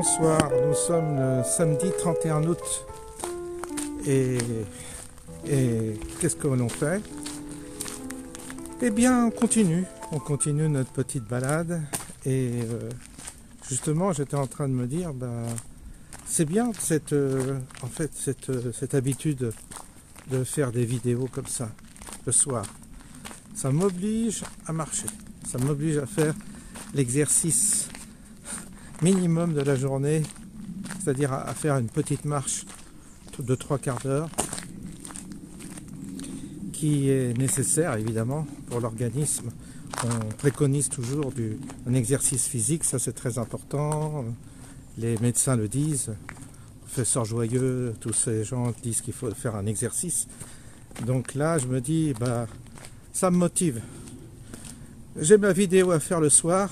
bonsoir, nous sommes le samedi 31 août et qu'est-ce que l'on fait? Eh bien on continue notre petite balade et justement j'étais en train de me dire c'est bien cette habitude de faire des vidéos comme ça le soir. Ça m'oblige à marcher, ça m'oblige à faire l'exercice minimum de la journée, c'est-à-dire à faire une petite marche de 3/4 d'heure qui est nécessaire évidemment pour l'organisme. On préconise toujours un exercice physique, ça c'est très important, les médecins le disent, professeur Joyeux, tous ces gens disent qu'il faut faire un exercice. Donc là je me dis, ça me motive. J'ai ma vidéo à faire le soir,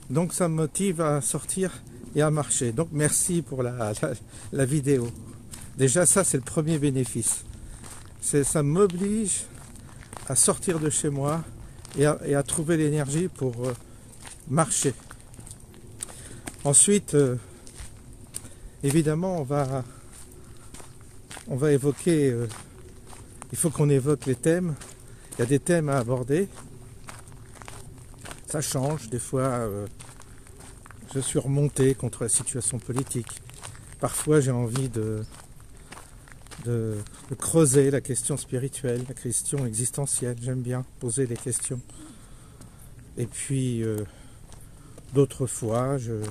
donc ça me motive à sortir et à marcher. Donc merci pour la vidéo. Déjà ça c'est le premier bénéfice. Ça m'oblige à sortir de chez moi et à trouver l'énergie pour marcher. Ensuite, évidemment on va évoquer, il faut qu'on évoque les thèmes. Il y a des thèmes à aborder. Ça change, des fois je suis remonté contre la situation politique. Parfois j'ai envie de creuser la question spirituelle, la question existentielle. J'aime bien poser des questions. Et puis d'autres fois je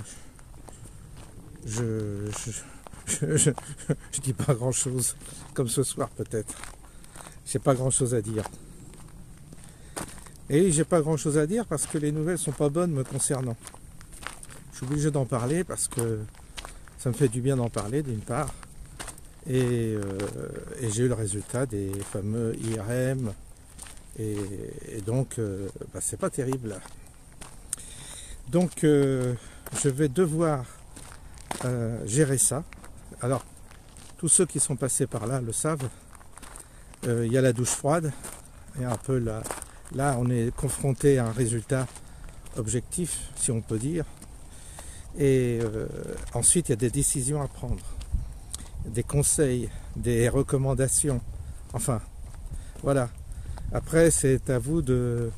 dis pas grand chose, comme ce soir peut-être. J'ai pas grand chose à dire. Et j'ai pas grand chose à dire parce que les nouvelles sont pas bonnes me concernant. Je suis obligé d'en parler parce que ça me fait du bien d'en parler d'une part. Et j'ai eu le résultat des fameux IRM. Et donc c'est pas terrible. Donc je vais devoir gérer ça. Alors tous ceux qui sont passés par là le savent. Il y a la douche froide. Il y a un peu là on est confronté à un résultat objectif, si on peut dire. Et ensuite, il y a des décisions à prendre, des conseils, des recommandations. Enfin, voilà. Après, c'est à vous de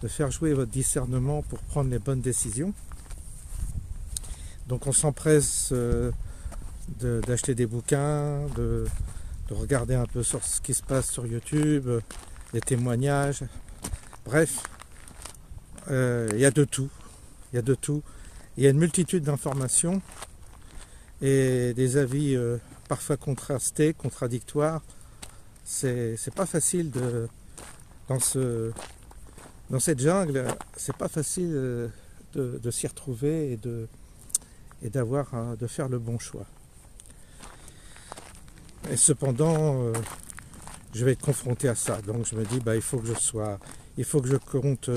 faire jouer votre discernement pour prendre les bonnes décisions. Donc, on s'empresse d'acheter des bouquins, de regarder un peu sur ce qui se passe sur YouTube, des témoignages. Bref, il y a de tout. Il y a de tout. Il y a une multitude d'informations et des avis parfois contrastés, contradictoires. C'est pas facile dans cette jungle, c'est pas facile de s'y retrouver et de faire le bon choix. Et cependant, je vais être confronté à ça. Donc je me dis, il faut que je compte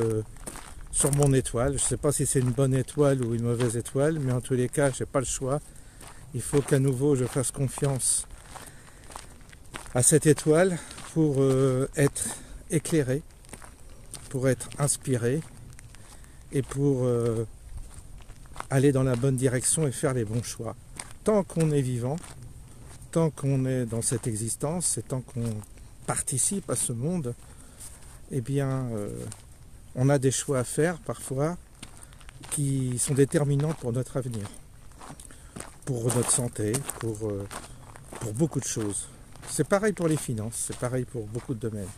sur mon étoile. Je ne sais pas si c'est une bonne étoile ou une mauvaise étoile, mais en tous les cas, je n'ai pas le choix. Il faut qu'à nouveau, je fasse confiance à cette étoile pour être éclairé, pour être inspiré et pour aller dans la bonne direction et faire les bons choix. Tant qu'on est vivant, tant qu'on est dans cette existence et tant qu'on participe à ce monde, eh bien, on a des choix à faire parfois qui sont déterminants pour notre avenir, pour notre santé, pour beaucoup de choses. C'est pareil pour les finances, c'est pareil pour beaucoup de domaines.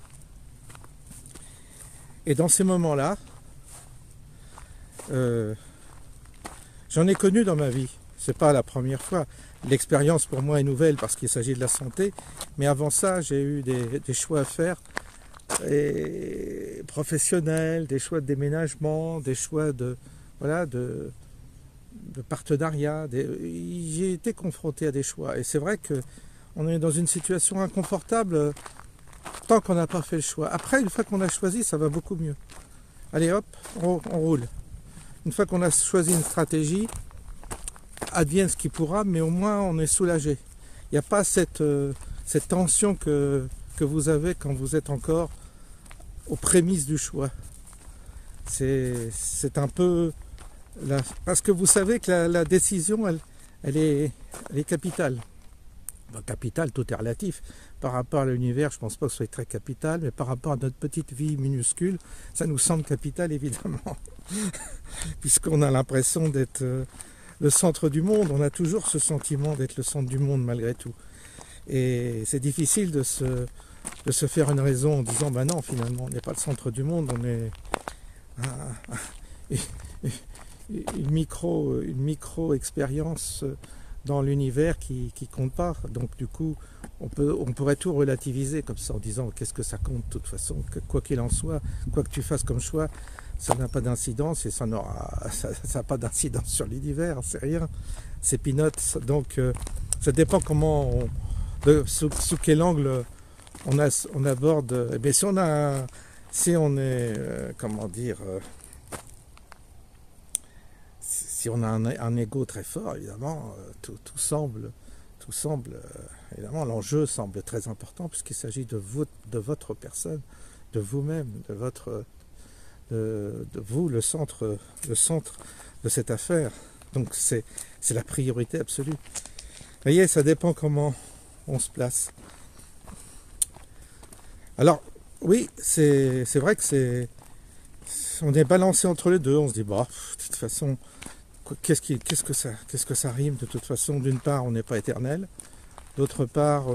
Et dans ces moments-là, j'en ai connu dans ma vie. C'est pas la première fois. L'expérience pour moi est nouvelle parce qu'il s'agit de la santé, mais avant ça, j'ai eu des choix à faire. Et professionnels, des choix de déménagement, des choix de partenariat. J'ai été confronté à des choix. Et c'est vrai qu'on est dans une situation inconfortable tant qu'on n'a pas fait le choix. Après, une fois qu'on a choisi, ça va beaucoup mieux. Allez hop, on roule. Une fois qu'on a choisi une stratégie, advienne ce qui pourra, mais au moins on est soulagé. Il n'y a pas cette tension que vous avez quand vous êtes encore aux prémices du choix. C'est un peu Parce que vous savez que la décision, elle est capitale. Bon, capitale, tout est relatif. Par rapport à l'univers, je ne pense pas que ce soit très capital, mais par rapport à notre petite vie minuscule, ça nous semble capital, évidemment. Puisqu'on a l'impression d'être le centre du monde. On a toujours ce sentiment d'être le centre du monde, malgré tout. Et c'est difficile de se faire une raison en disant, ben non, finalement, on n'est pas le centre du monde, on est une micro-expérience dans l'univers qui compte pas. Donc du coup, on pourrait tout relativiser comme ça en disant qu'est-ce que ça compte de toute façon, que quoi qu'il en soit, quoi que tu fasses comme choix, ça n'a pas d'incidence et ça n'a pas d'incidence sur l'univers, c'est rien, c'est peanuts. Donc ça dépend comment sous quel angle on aborde. Mais si on est comment dire, si on a un ego très fort, évidemment, tout semble, évidemment, l'enjeu semble très important puisqu'il s'agit de votre personne, de vous-même, de vous, le centre de cette affaire. Donc c'est la priorité absolue. Vous voyez, ça dépend comment on se place. Alors, oui, c'est vrai que on est balancé entre les deux. On se dit, bah, de toute façon, qu'est-ce que ça rime de toute façon. D'une part, on n'est pas éternel. D'autre part,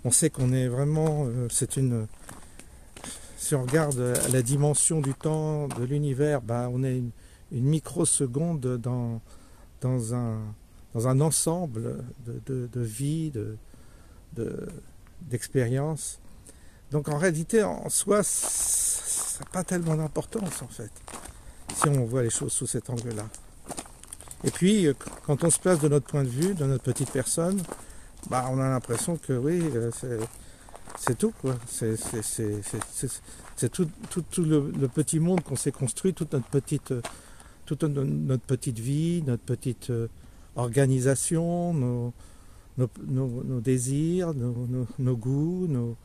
on sait qu'on est vraiment, si on regarde à la dimension du temps, de l'univers, bah, on est une microseconde dans un ensemble de vie, d'expérience. Donc en réalité, en soi, ça n'a pas tellement d'importance en fait, si on voit les choses sous cet angle-là. Et puis, quand on se place de notre point de vue, de notre petite personne, bah, on a l'impression que oui, c'est tout, quoi. C'est tout le petit monde qu'on s'est construit, toute notre petite vie, notre petite organisation, nos désirs, nos goûts, nos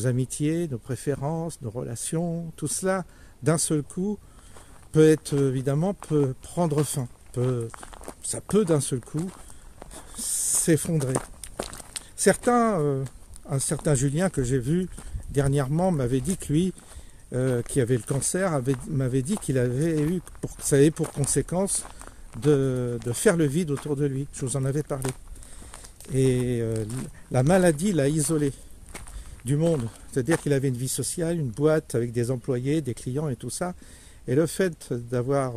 amitiés, nos préférences, nos relations, tout cela, d'un seul coup, peut prendre fin. Ça peut d'un seul coup s'effondrer. Un certain Julien que j'ai vu dernièrement m'avait dit que lui, qui avait le cancer, m'avait dit qu'il ça avait pour conséquence de faire le vide autour de lui. Je vous en avais parlé. Et la maladie l'a isolé du monde. C'est-à-dire qu'il avait une vie sociale, une boîte avec des employés, des clients et tout ça. Et le fait d'avoir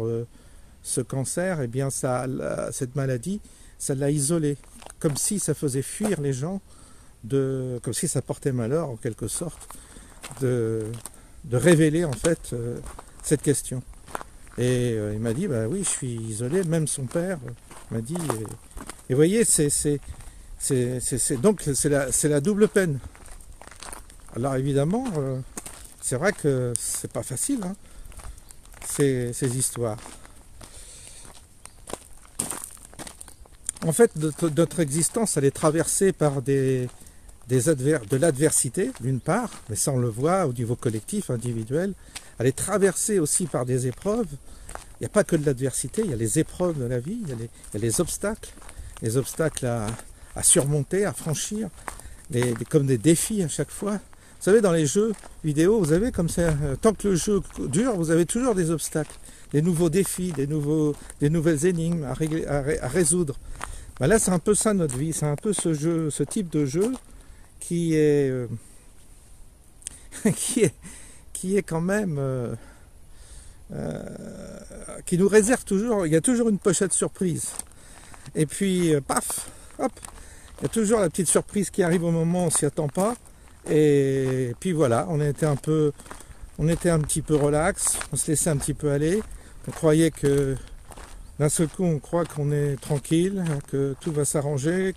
ce cancer, eh bien cette maladie, ça l'a isolé. Comme si ça faisait fuir les gens, comme si ça portait malheur en quelque sorte, de révéler en fait cette question. Et il m'a dit, bah oui, je suis isolé, même son père m'a dit. Et vous voyez, donc c'est la double peine. Alors évidemment, c'est vrai que c'est pas facile, hein, ces histoires. En fait, notre existence, elle est traversée par de l'adversité, d'une part, mais ça on le voit au niveau collectif, individuel. Elle est traversée aussi par des épreuves. Il n'y a pas que de l'adversité, il y a les épreuves de la vie, il y a les obstacles à surmonter, à franchir, comme des défis à chaque fois. Vous savez, dans les jeux vidéo, vous avez comme ça, tant que le jeu dure, vous avez toujours des obstacles, des nouveaux défis, des nouvelles énigmes à résoudre. Ben là, c'est un peu ça notre vie, c'est un peu ce type de jeu qui est quand même qui nous réserve toujours. Il y a toujours une pochette surprise. Et puis, paf, hop, il y a toujours la petite surprise qui arrive au moment où on s'y attend pas. Et puis voilà, on était un petit peu relax, on se laissait un petit peu aller. On croyait que d'un seul coup, on croit qu'on est tranquille, que tout va s'arranger,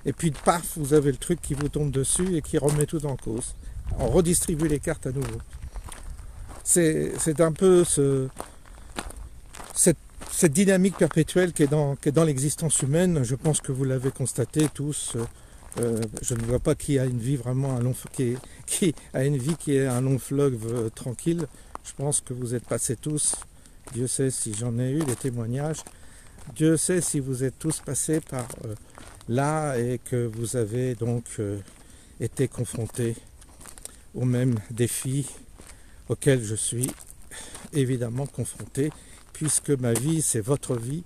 et puis paf, vous avez le truc qui vous tombe dessus et qui remet tout en cause. On redistribue les cartes à nouveau. C'est un peu cette dynamique perpétuelle qui est dans l'existence humaine. Je pense que vous l'avez constaté tous. Je ne vois pas qui a une vie vraiment qui a une vie qui est un long fleuve tranquille. Je pense que vous êtes passés tous Dieu sait si j'en ai eu des témoignages. Dieu sait si vous êtes tous passés par là et que vous avez donc été confrontés aux mêmes défis auxquels je suis évidemment confronté, puisque ma vie, c'est votre vie.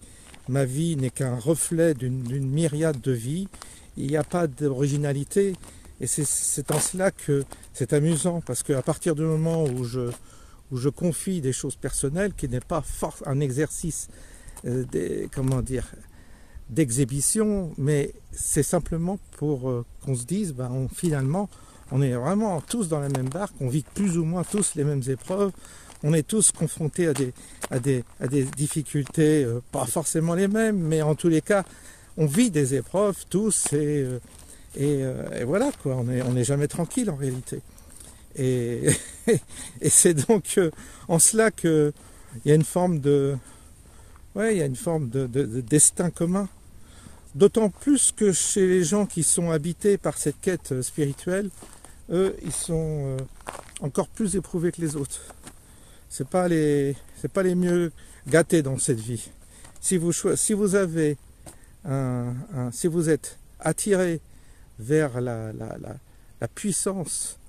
Ma vie n'est qu'un reflet d'une myriade de vies. Il n'y a pas d'originalité. Et c'est en cela que c'est amusant, parce qu'à partir du moment où je confie des choses personnelles, qui n'est pas un exercice d'exhibition, mais c'est simplement pour qu'on se dise, finalement, on est vraiment tous dans la même barque, on vit plus ou moins tous les mêmes épreuves, on est tous confrontés à des difficultés, pas forcément les mêmes, mais en tous les cas, on vit des épreuves tous, et voilà, quoi, on n'est jamais tranquille en réalité. Et c'est donc en cela qu'il y a une forme de destin commun. D'autant plus que chez les gens qui sont habités par cette quête spirituelle, eux, ils sont encore plus éprouvés que les autres. C'est pas les mieux gâtés dans cette vie. Si vous êtes attiré vers la puissance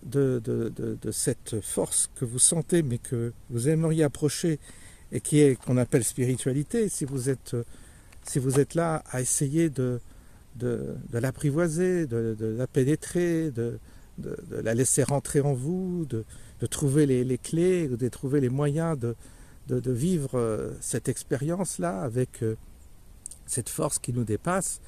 de cette force que vous sentez, mais que vous aimeriez approcher, et qu'on appelle spiritualité, si vous êtes là à essayer de l'apprivoiser, de la pénétrer, de la laisser rentrer en vous, de trouver les clés, de trouver les moyens de vivre cette expérience-là avec cette force qui nous dépasse,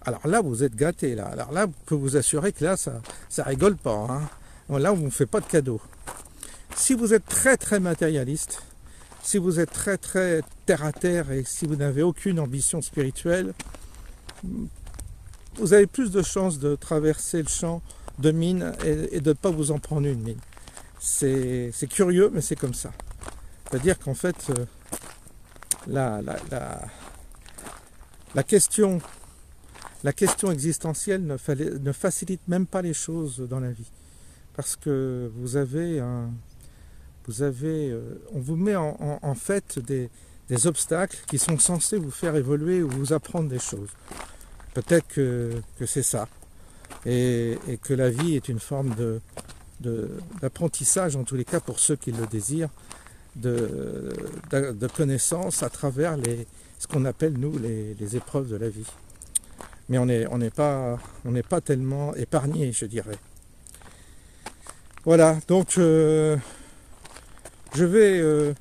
alors là, vous êtes gâtés. Alors là, vous pouvez vous assurer que là, ça rigole pas. Hein. Là, on ne vous fait pas de cadeaux. Si vous êtes très très matérialiste, si vous êtes très très terre à terre et si vous n'avez aucune ambition spirituelle, vous avez plus de chances de traverser le champ de mine et de ne pas vous en prendre une mine. C'est curieux, mais c'est comme ça. C'est-à-dire qu'en fait, la question existentielle ne facilite même pas les choses dans la vie. Parce que on vous met en fait des obstacles qui sont censés vous faire évoluer ou vous apprendre des choses. Peut-être que c'est ça. Et que la vie est une forme d'apprentissage, en tous les cas pour ceux qui le désirent, de connaissances à travers ce qu'on appelle, nous, les épreuves de la vie. Mais on n'est pas tellement épargné, je dirais. Voilà, donc je vais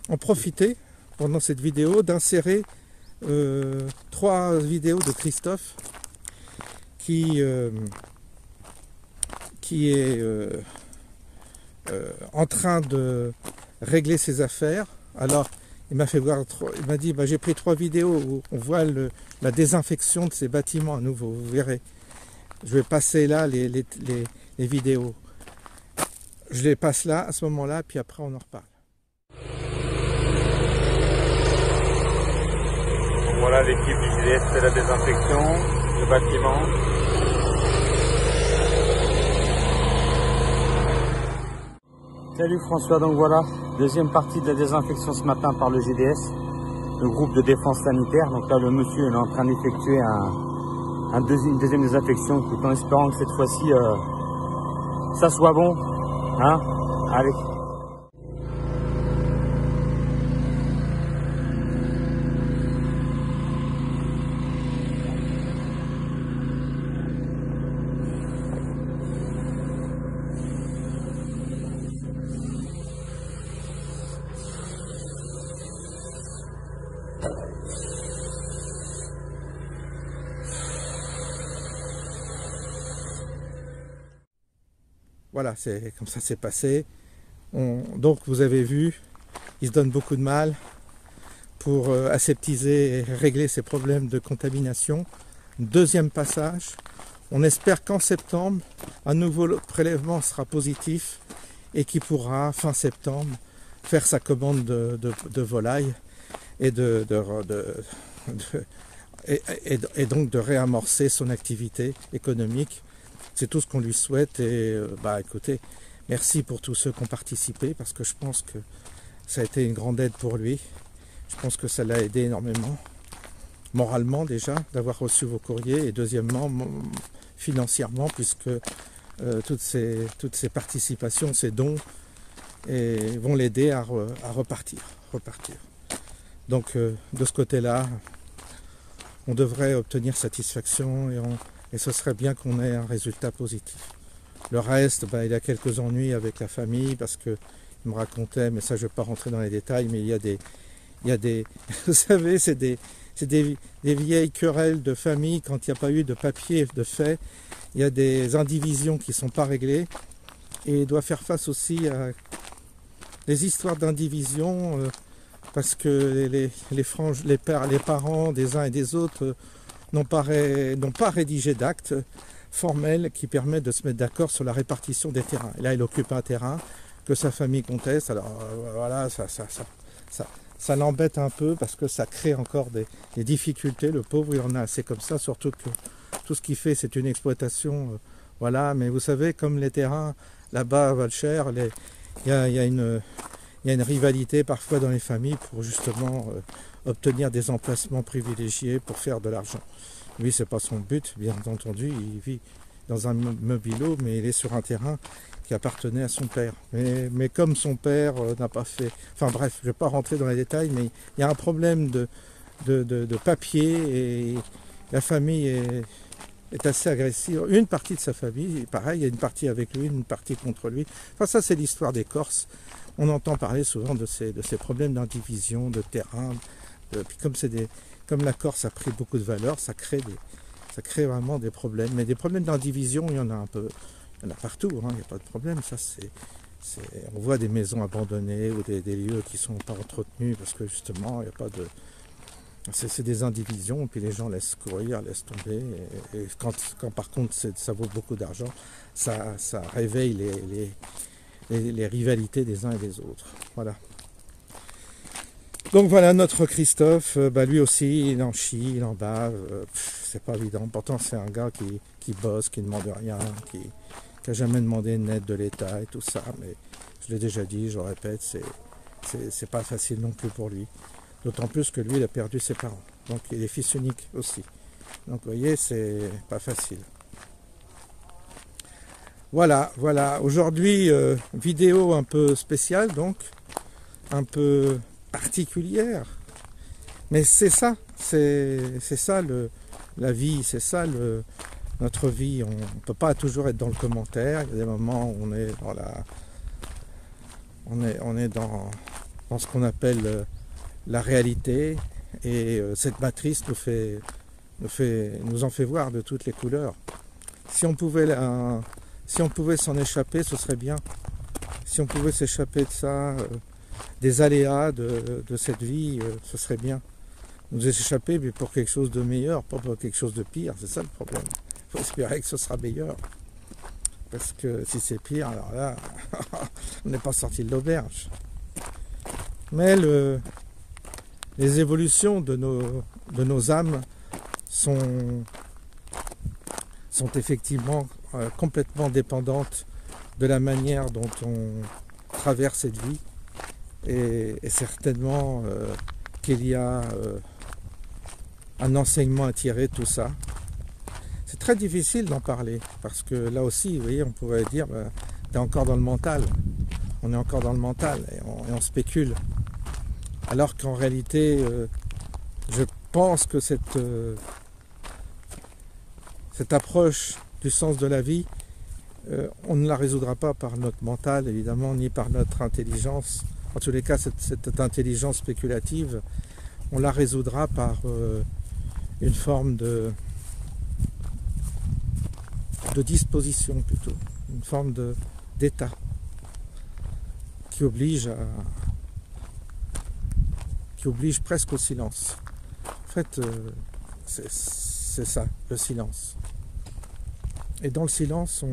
en profiter pendant cette vidéo d'insérer 3 vidéos de Christophe qui est en train de régler ses affaires. Alors, il m'a fait voir, il m'a dit, j'ai pris 3 vidéos où on voit la désinfection de ces bâtiments à nouveau, vous verrez. Je vais passer là les vidéos. Je les passe là, à ce moment-là, puis après on en reparle. Voilà, l'équipe du JDS fait la désinfection du bâtiment. Salut François, donc voilà, deuxième partie de la désinfection ce matin par le GDS, le groupe de défense sanitaire. Donc là, le monsieur est en train d'effectuer une deuxième désinfection, tout en espérant que cette fois-ci, ça soit bon. Hein? Allez. Voilà, c'est comme ça c'est passé. Donc vous avez vu, il se donne beaucoup de mal pour aseptiser et régler ces problèmes de contamination. Deuxième passage, on espère qu'en septembre, un nouveau prélèvement sera positif et qu'il pourra, fin septembre, faire sa commande de volailles et et donc de réamorcer son activité économique. C'est tout ce qu'on lui souhaite et écoutez, merci pour tous ceux qui ont participé parce que je pense que Ça a été une grande aide pour lui. Je pense que ça l'a aidé énormément. Moralement déjà, d'avoir reçu vos courriers. Et deuxièmement, financièrement, puisque toutes ces participations, ces dons, vont l'aider à repartir. Donc de ce côté-là, on devrait obtenir satisfaction et ce serait bien qu'on ait un résultat positif. Le reste, il a quelques ennuis avec la famille parce que il me racontait, mais ça je ne vais pas rentrer dans les détails, mais il y a des vous savez, c'est des vieilles querelles de famille quand il n'y a pas eu de papier de fait. Il y a des indivisions qui ne sont pas réglées et il doit faire face aussi à des histoires d'indivision parce que les parents des uns et des autres n'ont pas rédigé d'acte formel qui permet de se mettre d'accord sur la répartition des terrains. Et là, il occupe un terrain que sa famille conteste. Alors voilà, ça l'embête un peu parce que ça crée encore des difficultés. Le pauvre, il en a assez comme ça, surtout que tout ce qu'il fait, c'est une exploitation. Voilà, mais vous savez, comme les terrains là-bas valent cher, il y a une rivalité parfois dans les familles pour justement obtenir des emplacements privilégiés pour faire de l'argent. Lui, c'est pas son but, bien entendu, il vit dans un meubilot, mais il est sur un terrain qui appartenait à son père. Mais comme son père n'a pas fait... Enfin bref, je ne vais pas rentrer dans les détails, mais il y a un problème de papier et la famille est assez agressive. Une partie de sa famille, pareil, il y a une partie avec lui, une partie contre lui. Enfin ça, c'est l'histoire des Corses. On entend parler souvent de ces problèmes d'indivision, de terrain. Puis comme la Corse a pris beaucoup de valeur, ça crée vraiment des problèmes. Mais des problèmes d'indivision, il y en a un peu... Il y en a partout, hein, il n'y a pas de problème. Ça, on voit des maisons abandonnées ou des lieux qui ne sont pas entretenus parce que justement, il n'y a pas de... C'est des indivisions, puis les gens laissent courir, laissent tomber. Et quand par contre ça vaut beaucoup d'argent, ça réveille les rivalités des uns et des autres. Voilà. Donc voilà notre Christophe, lui aussi il en chie, il en bave, c'est pas évident. Pourtant c'est un gars qui bosse, qui ne demande rien, qui n'a jamais demandé une aide de l'État et tout ça. Mais je l'ai déjà dit, je le répète, c'est pas facile non plus pour lui. D'autant plus que lui il a perdu ses parents. Donc il est fils unique aussi. Donc vous voyez, c'est pas facile. Voilà. Aujourd'hui, vidéo un peu spéciale, donc un peu particulière. Mais c'est ça, la vie, c'est ça notre vie. On ne peut pas toujours être dans le commentaire. Il y a des moments où on est dans ce qu'on appelle la réalité. Et cette matrice nous en fait voir de toutes les couleurs. Si on pouvait s'en échapper, ce serait bien. Si on pouvait s'échapper de ça, des aléas de cette vie, ce serait bien. Nous échapper mais pour quelque chose de meilleur, pas pour quelque chose de pire, c'est ça le problème. Il faut espérer que ce sera meilleur. Parce que si c'est pire, alors là, on n'est pas sorti de l'auberge. Mais les évolutions de nos âmes sont effectivement complètement dépendantes de la manière dont on traverse cette vie et certainement qu'il y a un enseignement à tirer de tout ça. C'est très difficile d'en parler parce que là aussi, vous voyez, on pourrait dire t'es encore dans le mental, on est encore dans le mental et on spécule. Alors qu'en réalité, je pense que cette approche du sens de la vie, on ne la résoudra pas par notre mental, évidemment, ni par notre intelligence. En tous les cas, cette intelligence spéculative, on la résoudra par une forme de disposition plutôt, une forme d'état qui oblige presque au silence. En fait, c'est ça, le silence. Et dans le silence,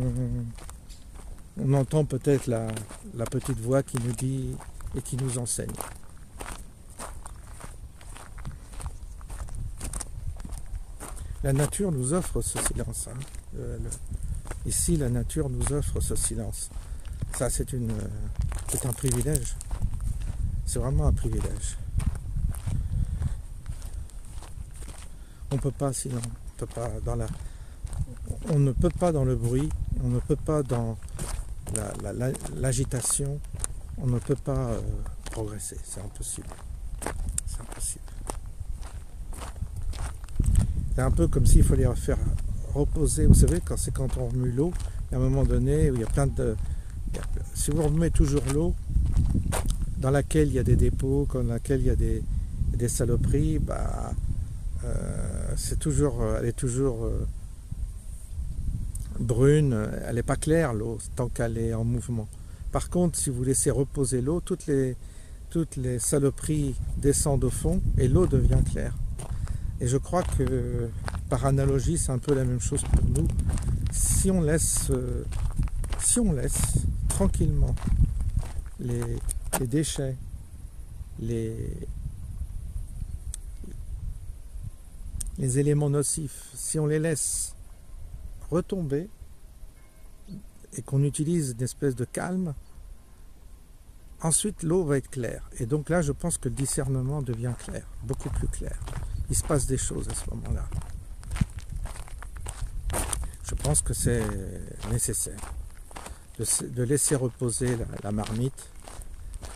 on entend peut-être la petite voix qui nous dit et qui nous enseigne. La nature nous offre ce silence. Hein. Ici, la nature nous offre ce silence. Ça, c'est un privilège. C'est vraiment un privilège. On peut pas sinon, on ne peut pas dans le bruit, on ne peut pas dans l'agitation, on ne peut pas progresser, c'est impossible. C'est impossible. C'est un peu comme s'il fallait faire reposer, vous savez, quand on remue l'eau, à un moment donné où il y a plein de... Si vous remuez toujours l'eau, dans laquelle il y a des dépôts, dans laquelle il y a des saloperies, bah, elle est toujours brune, elle n'est pas claire l'eau tant qu'elle est en mouvement. Par contre, si vous laissez reposer l'eau, toutes les saloperies descendent au fond et l'eau devient claire. Et je crois que par analogie, c'est un peu la même chose pour nous. Si on laisse tranquillement les déchets, les éléments nocifs, si on les laisse retomber et qu'on utilise une espèce de calme, ensuite l'eau va être claire. Et donc là, je pense que le discernement devient clair, beaucoup plus clair. Il se passe des choses à ce moment-là. Je pense que c'est nécessaire de laisser reposer la marmite.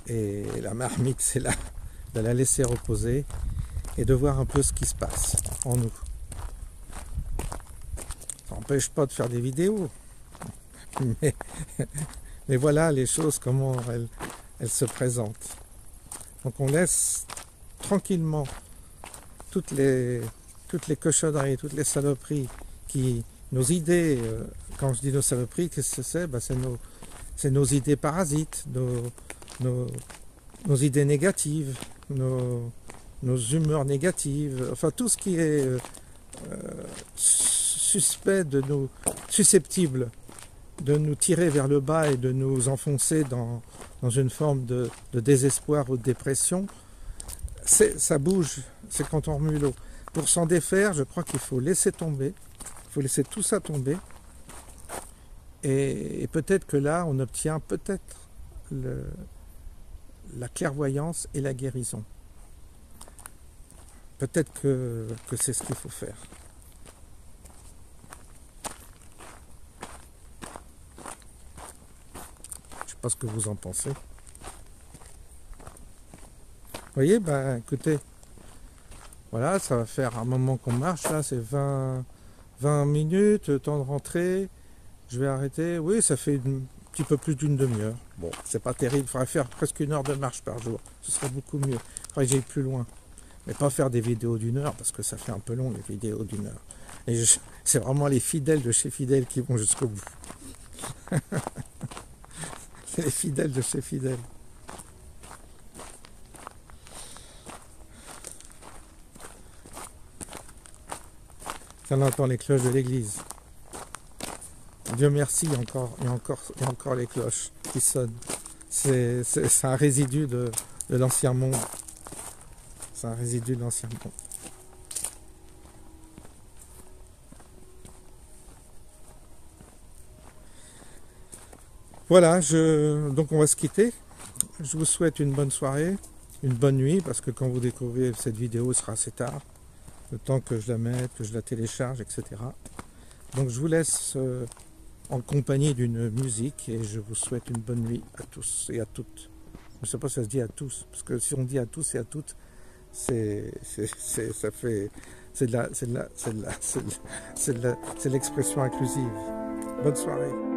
Et la marmite, c'est là, de la laisser reposer et de voir un peu ce qui se passe en nous. Ça n'empêche pas de faire des vidéos, mais voilà les choses, comment elles se présentent. Donc on laisse tranquillement toutes les cochonneries, toutes les saloperies, nos idées, quand je dis nos saloperies, qu'est-ce que c'est? Ben, c'est nos idées parasites, nos idées négatives, nos humeurs négatives, enfin tout ce qui est susceptible de nous tirer vers le bas et de nous enfoncer dans une forme de désespoir ou de dépression, ça bouge, c'est quand on remue l'eau. Pour s'en défaire, je crois qu'il faut laisser tomber, il faut laisser tout ça tomber, et peut-être que là, on obtient peut-être la clairvoyance et la guérison. Peut-être que c'est ce qu'il faut faire. Je ne sais pas ce que vous en pensez. Vous voyez, ben écoutez, voilà, ça va faire un moment qu'on marche, là, c'est 20 minutes, temps de rentrer. Je vais arrêter. Oui, ça fait un petit peu plus d'une demi-heure. Bon, c'est pas terrible, il faudrait faire presque 1 heure de marche par jour. Ce serait beaucoup mieux. Il faudrait que j'aille plus loin. Mais pas faire des vidéos d'1 heure, parce que ça fait un peu long, les vidéos d'1 heure. Et c'est vraiment les fidèles de chez Fidèle qui vont jusqu'au bout. C'est les fidèles de chez Fidèle. On entend les cloches de l'église. Dieu merci, il y a encore les cloches qui sonnent. C'est un résidu de l'ancien monde. C'est un résidu de l'ancien monde. Voilà, donc on va se quitter. Je vous souhaite une bonne soirée, une bonne nuit, parce que quand vous découvrez cette vidéo, il sera assez tard. Le temps que je la mette, que je la télécharge, etc. Donc je vous laisse en compagnie d'une musique et je vous souhaite une bonne nuit à tous et à toutes. Je ne sais pas si ça se dit à tous, parce que si on dit à tous et à toutes, c'est l'expression inclusive. Bonne soirée.